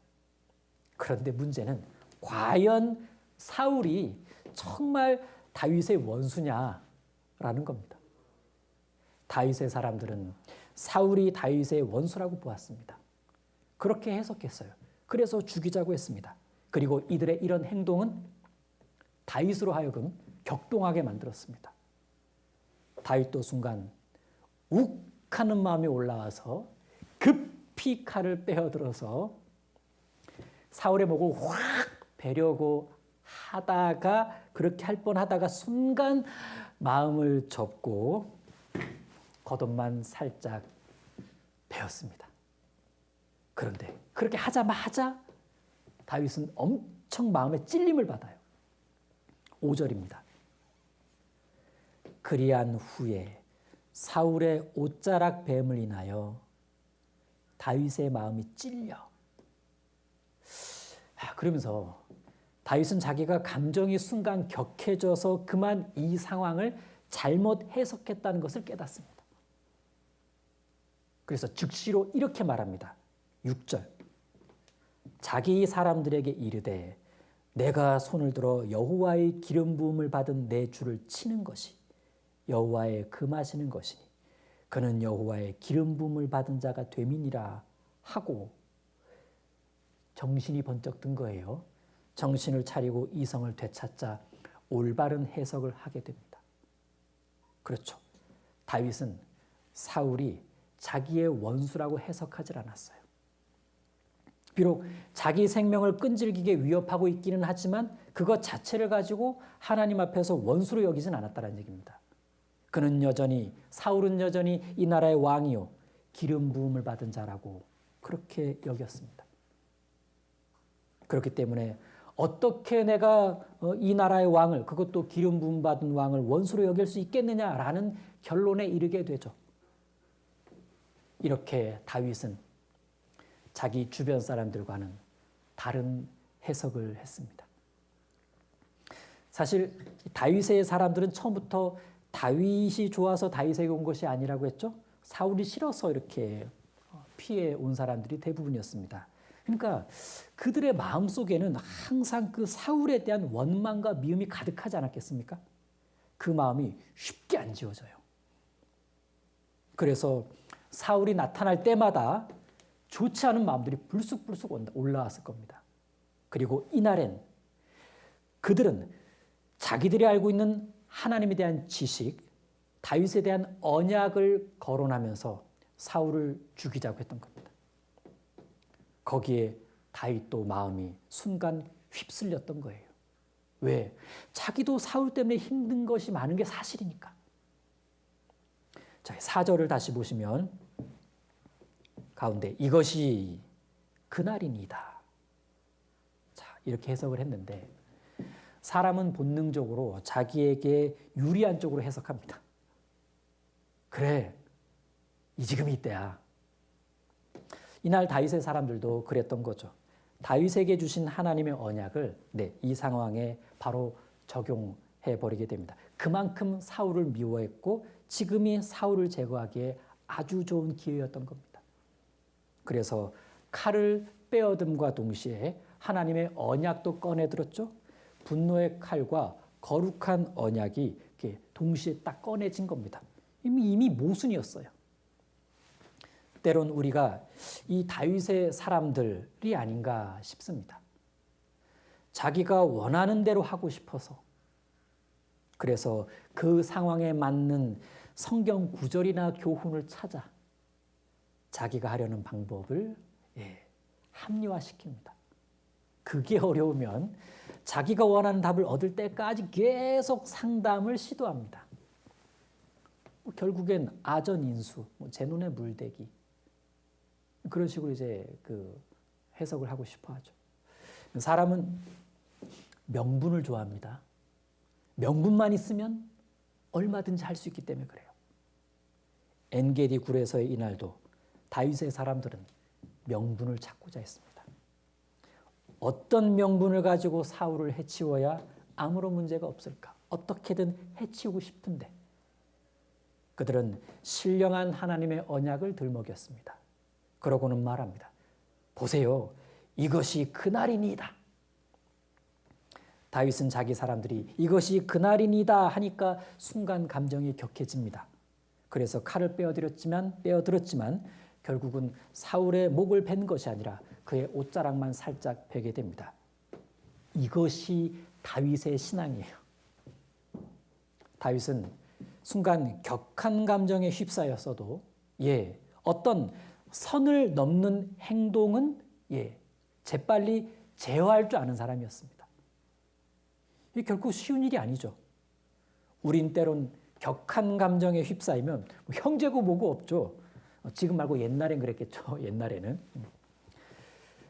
그런데 문제는 과연 사울이 정말 다윗의 원수냐라는 겁니다. 다윗의 사람들은 사울이 다윗의 원수라고 보았습니다. 그렇게 해석했어요. 그래서 죽이자고 했습니다. 그리고 이들의 이런 행동은 다윗으로 하여금 격동하게 만들었습니다. 다윗도 순간 욱 하는 마음이 올라와서 급히 칼을 빼어들어서 사울의 목을 확 베려고 하다가 그렇게 할 뻔하다가 순간 마음을 접고 겉옷만 살짝 베었습니다. 그런데 그렇게 하자마자 다윗은 엄청 마음에 찔림을 받아요. 5절입니다. 그리한 후에 사울의 옷자락 뱀을 인하여 다윗의 마음이 찔려. 그러면서 다윗은 자기가 감정이 순간 격해져서 그만 이 상황을 잘못 해석했다는 것을 깨닫습니다. 그래서 즉시로 이렇게 말합니다. 6절. 자기 사람들에게 이르되 내가 손을 들어 여호와의 기름 부음을 받은 내 주를 치는 것이 여호와의 금하시는 것이니 그는 여호와의 기름 부음을 받은 자가 됨이니라 하고 정신이 번쩍 든 거예요. 정신을 차리고 이성을 되찾자 올바른 해석을 하게 됩니다. 그렇죠. 다윗은 사울이 자기의 원수라고 해석하지 않았어요. 비록 자기 생명을 끈질기게 위협하고 있기는 하지만 그것 자체를 가지고 하나님 앞에서 원수로 여기진 않았다는 얘기입니다. 그는 여전히 사울은 여전히 이 나라의 왕이요 기름 부음을 받은 자라고 그렇게 여겼습니다. 그렇기 때문에 어떻게 내가 이 나라의 왕을 그것도 기름 부음 받은 왕을 원수로 여길 수 있겠느냐라는 결론에 이르게 되죠. 이렇게 다윗은 자기 주변 사람들과는 다른 해석을 했습니다. 사실 다윗의 사람들은 처음부터 다윗이 좋아서 다윗에게 온 것이 아니라고 했죠. 사울이 싫어서 이렇게 피해 온 사람들이 대부분이었습니다. 그러니까 그들의 마음속에는 항상 그 사울에 대한 원망과 미움이 가득하지 않았겠습니까? 그 마음이 쉽게 안 지워져요. 그래서 사울이 나타날 때마다 좋지 않은 마음들이 불쑥불쑥 올라왔을 겁니다. 그리고 이날엔 그들은 자기들이 알고 있는 하나님에 대한 지식, 다윗에 대한 언약을 거론하면서 사울을 죽이자고 했던 겁니다. 거기에 다윗도 마음이 순간 휩쓸렸던 거예요. 왜? 자기도 사울 때문에 힘든 것이 많은 게 사실이니까. 자, 4절을 다시 보시면 가운데 이것이 그날이니이다. 자, 이렇게 해석을 했는데 사람은 본능적으로 자기에게 유리한 쪽으로 해석합니다. 그래, 이 지금이 이때야. 이날 다윗의 사람들도 그랬던 거죠. 다윗에게 주신 하나님의 언약을 이 상황에 바로 적용해 버리게 됩니다. 그만큼 사울을 미워했고 지금이 사울을 제거하기에 아주 좋은 기회였던 겁니다. 그래서 칼을 빼어듦과 동시에 하나님의 언약도 꺼내들었죠. 분노의 칼과 거룩한 언약이 이렇게 동시에 딱 꺼내진 겁니다. 이미 모순이었어요. 때론 우리가 이 다윗의 사람들이 아닌가 싶습니다. 자기가 원하는 대로 하고 싶어서 그래서 그 상황에 맞는 성경 구절이나 교훈을 찾아 자기가 하려는 방법을 합리화시킵니다. 그게 어려우면 자기가 원하는 답을 얻을 때까지 계속 상담을 시도합니다. 결국엔 아전인수, 제 눈에 물대기, 그런 식으로 이제 해석을 하고 싶어 하죠. 사람은 명분을 좋아합니다. 명분만 있으면 얼마든지 할 수 있기 때문에 그래요. 엔게디 굴에서의 이날도 다윗의 사람들은 명분을 찾고자 했습니다. 어떤 명분을 가지고 사울을 해치워야 아무런 문제가 없을까? 어떻게든 해치우고 싶은데 그들은 신령한 하나님의 언약을 들먹였습니다. 그러고는 말합니다. 보세요. 이것이 그날이니이다. 다윗은 자기 사람들이 이것이 그날이니이다 하니까 순간 감정이 격해집니다. 그래서 칼을 빼어들었지만 결국은 사울의 목을 벤 것이 아니라 그의 옷자락만 살짝 베게 됩니다. 이것이 다윗의 신앙이에요. 다윗은 순간 격한 감정에 휩싸였어도 어떤 선을 넘는 행동은 재빨리 제어할 줄 아는 사람이었습니다. 이게 결코 쉬운 일이 아니죠. 우린 때론 격한 감정에 휩싸이면 형제고 뭐고 없죠. 지금 말고 옛날엔 그랬겠죠. 옛날에는.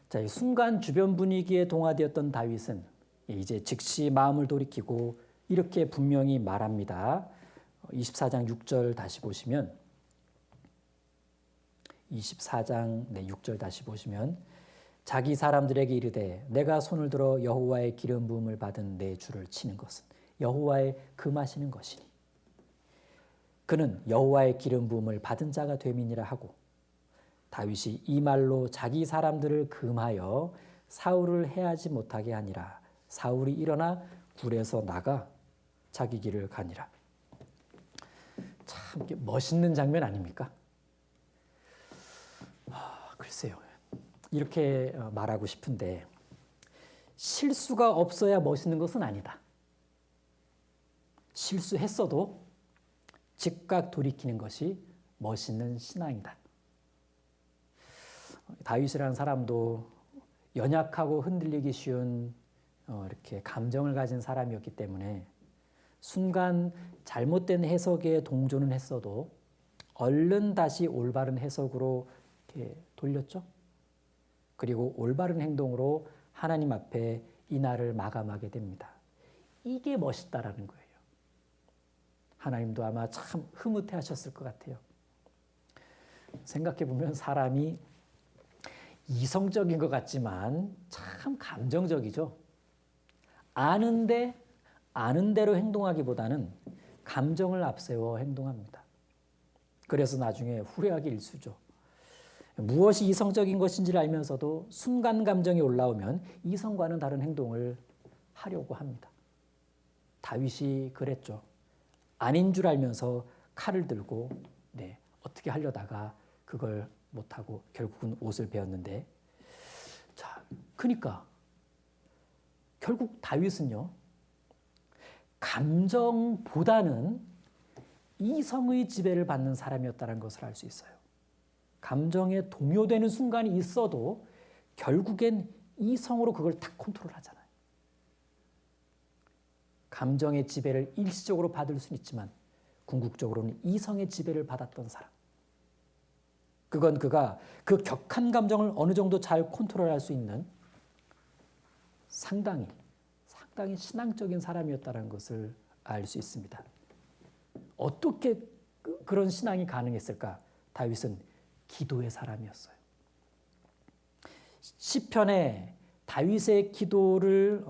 자, 이 순간 주변 분위기에 동화되었던 다윗은 이제 즉시 마음을 돌이키고 이렇게 분명히 말합니다. 24장 6절 다시 보시면 24장 6절 다시 보시면 자기 사람들에게 이르되 내가 손을 들어 여호와의 기름 부음을 받은 내 주를 치는 것은 여호와의 금하시는 것이니 그는 여호와의 기름 부음을 받은 자가 됨이니라 하고 다윗이 이 말로 자기 사람들을 금하여 사울을 해하지 못하게 하니라. 사울이 일어나 굴에서 나가 자기 길을 가니라. 참 멋있는 장면 아닙니까? 글쎄요. 이렇게 말하고 싶은데 실수가 없어야 멋있는 것은 아니다. 실수했어도 즉각 돌이키는 것이 멋있는 신앙이다. 다윗이라는 사람도 연약하고 흔들리기 쉬운 이렇게 감정을 가진 사람이었기 때문에 순간 잘못된 해석에 동조는 했어도 얼른 다시 올바른 해석으로 이렇게 돌렸죠. 그리고 올바른 행동으로 하나님 앞에 이 날을 마감하게 됩니다. 이게 멋있다라는 거예요. 하나님도 아마 참 흐뭇해 하셨을 것 같아요. 생각해 보면 사람이 이성적인 것 같지만 참 감정적이죠. 아는 대로 행동하기보다는 감정을 앞세워 행동합니다. 그래서 나중에 후회하기 일쑤죠. 무엇이 이성적인 것인지를 알면서도 순간 감정이 올라오면 이성과는 다른 행동을 하려고 합니다. 다윗이 그랬죠. 아닌 줄 알면서 칼을 들고 어떻게 하려다가 그걸 못하고 결국은 옷을 베었는데, 자, 그러니까 결국 다윗은요, 감정보다는 이성의 지배를 받는 사람이었다는 것을 알 수 있어요. 감정에 동요되는 순간이 있어도 결국엔 이성으로 그걸 다 컨트롤하잖아요. 감정의 지배를 일시적으로 받을 수는 있지만 궁극적으로는 이성의 지배를 받았던 사람. 그건 그가 그 격한 감정을 어느 정도 잘 컨트롤할 수 있는 상당히 신앙적인 사람이었다는 것을 알 수 있습니다. 어떻게 그런 신앙이 가능했을까? 다윗은 기도의 사람이었어요. 시편에 다윗의 기도를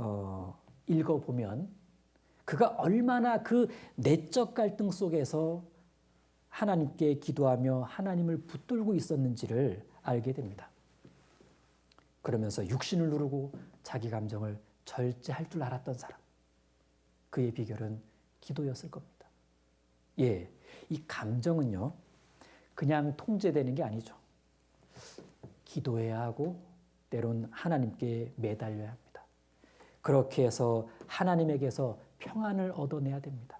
읽어보면 그가 얼마나 그 내적 갈등 속에서 하나님께 기도하며 하나님을 붙들고 있었는지를 알게 됩니다. 그러면서 육신을 누르고 자기 감정을 절제할 줄 알았던 사람. 그의 비결은 기도였을 겁니다. 이 감정은요, 그냥 통제되는 게 아니죠. 기도해야 하고 때론 하나님께 매달려야 합니다. 그렇게 해서 하나님에게서 평안을 얻어내야 됩니다.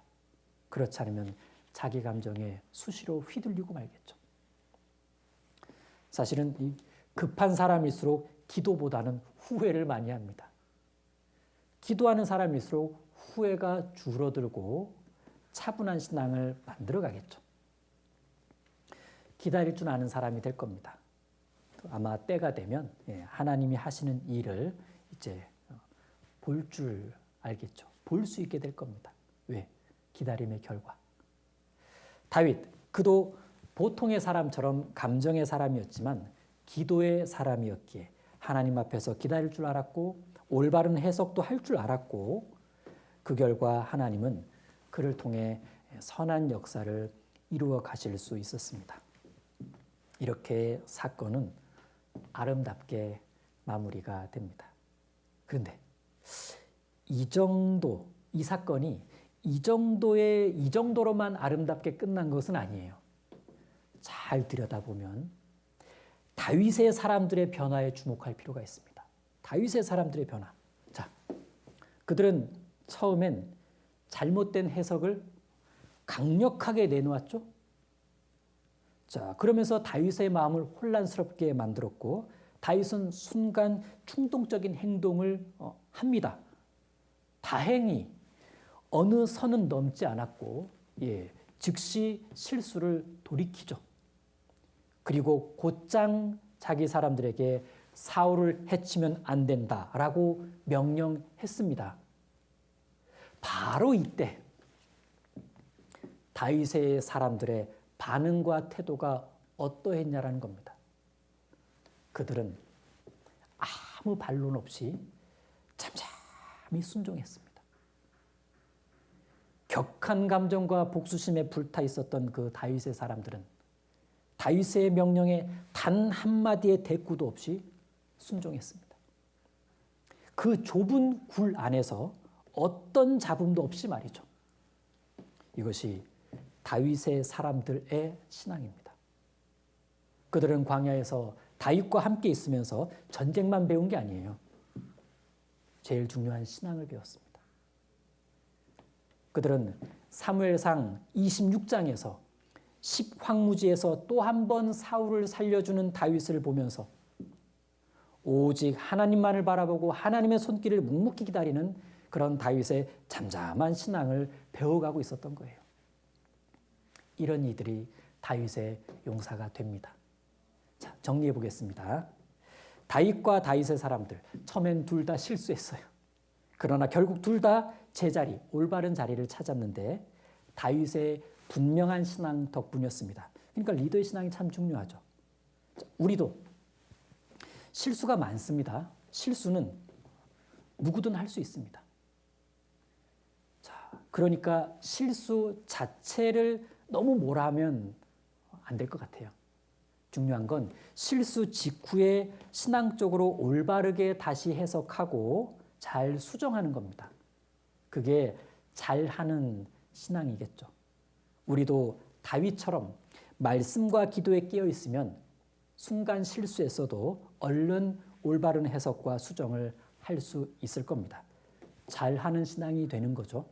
그렇지 않으면 자기 감정에 수시로 휘둘리고 말겠죠. 사실은 이 급한 사람일수록 기도보다는 후회를 많이 합니다. 기도하는 사람일수록 후회가 줄어들고 차분한 신앙을 만들어가겠죠. 기다릴 줄 아는 사람이 될 겁니다. 아마 때가 되면 하나님이 하시는 일을 이제 볼 줄 알겠죠. 볼 수 있게 될 겁니다. 왜? 기다림의 결과. 다윗, 그도 보통의 사람처럼 감정의 사람이었지만 기도의 사람이었기에 하나님 앞에서 기다릴 줄 알았고 올바른 해석도 할 줄 알았고 그 결과 하나님은 그를 통해 선한 역사를 이루어 가실 수 있었습니다. 이렇게 사건은 아름답게 마무리가 됩니다. 그런데 이 사건이 이 정도로만 아름답게 끝난 것은 아니에요. 잘 들여다보면 다윗의 사람들의 변화에 주목할 필요가 있습니다. 다윗의 사람들의 변화. 자, 그들은 처음엔 잘못된 해석을 강력하게 내놓았죠. 자, 그러면서 다윗의 마음을 혼란스럽게 만들었고 다윗은 순간 충동적인 행동을 합니다. 다행히 어느 선은 넘지 않았고 즉시 실수를 돌이키죠. 그리고 곧장 자기 사람들에게 사울을 해치면 안 된다라고 명령했습니다. 바로 이때 다윗의 사람들의 반응과 태도가 어떠했냐라는 겁니다. 그들은 아무 반론 없이 잠잠히 순종했습니다. 격한 감정과 복수심에 불타 있었던 그 다윗의 사람들은 다윗의 명령에 단 한마디의 대꾸도 없이 순종했습니다. 그 좁은 굴 안에서 어떤 잡음도 없이 말이죠. 이것이 다윗의 사람들의 신앙입니다. 그들은 광야에서 다윗과 함께 있으면서 전쟁만 배운 게 아니에요. 제일 중요한 신앙을 배웠습니다. 그들은 사무엘상 26장에서 십황무지에서 또 한 번 사울을 살려주는 다윗을 보면서 오직 하나님만을 바라보고 하나님의 손길을 묵묵히 기다리는 그런 다윗의 잠잠한 신앙을 배워가고 있었던 거예요. 이런 이들이 다윗의 용사가 됩니다. 자, 정리해 보겠습니다. 다윗과 다윗의 사람들, 처음엔 둘 다 실수했어요. 그러나 결국 둘 다 제자리, 올바른 자리를 찾았는데 다윗의 분명한 신앙 덕분이었습니다. 그러니까 리더의 신앙이 참 중요하죠. 자, 우리도 실수가 많습니다. 실수는 누구든 할 수 있습니다. 자, 그러니까 실수 자체를 너무 뭐라 하면 안 될 것 같아요. 중요한 건 실수 직후에 신앙적으로 올바르게 다시 해석하고 잘 수정하는 겁니다. 그게 잘하는 신앙이겠죠. 우리도 다윗처럼 말씀과 기도에 깨어 있으면 순간 실수했어도 얼른 올바른 해석과 수정을 할 수 있을 겁니다. 잘하는 신앙이 되는 거죠.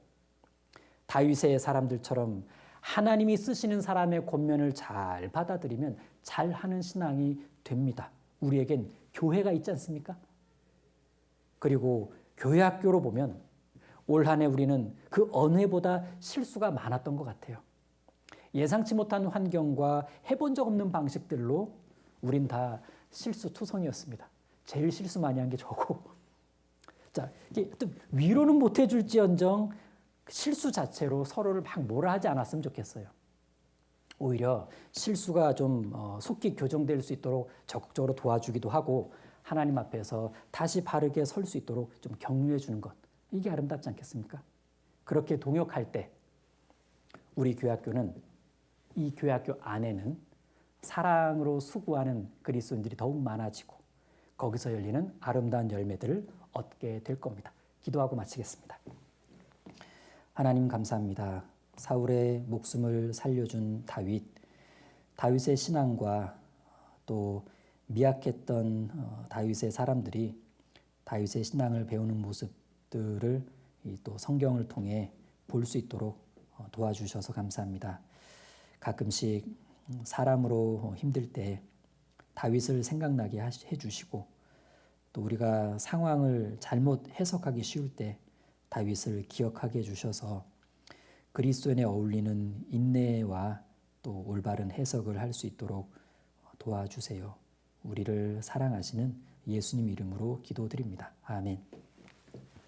다윗의 사람들처럼 하나님이 쓰시는 사람의 권면을 잘 받아들이면 잘하는 신앙이 됩니다. 우리에겐 교회가 있지 않습니까? 그리고 교회 학교로 보면 올 한 해 우리는 그 어느 해보다 실수가 많았던 것 같아요. 예상치 못한 환경과 해본 적 없는 방식들로 우린 다 실수투성이었습니다. 제일 실수 많이 한 게 저고. 자, 이게 위로는 못 해줄지언정 실수 자체로 서로를 막 뭐라 하지 않았으면 좋겠어요. 오히려 실수가 좀 속기 교정될 수 있도록 적극적으로 도와주기도 하고 하나님 앞에서 다시 바르게 설 수 있도록 좀 격려해 주는 것. 이게 아름답지 않겠습니까? 그렇게 동역할 때 우리 교회학교는 이 교회학교 안에는 사랑으로 수고하는 그리스도인들이 더욱 많아지고 거기서 열리는 아름다운 열매들을 얻게 될 겁니다. 기도하고 마치겠습니다. 하나님 감사합니다. 사울의 목숨을 살려준 다윗의 신앙과 또 미약했던 다윗의 사람들이 다윗의 신앙을 배우는 모습들을 또 성경을 통해 볼 수 있도록 도와주셔서 감사합니다. 가끔씩 사람으로 힘들 때 다윗을 생각나게 해주시고 또 우리가 상황을 잘못 해석하기 쉬울 때 다윗을 기억하게 해주셔서 그리스도인에 어울리는 인내와 또 올바른 해석을 할 수 있도록 도와주세요. 우리를 사랑하시는 예수님 이름으로 기도드립니다. 아멘.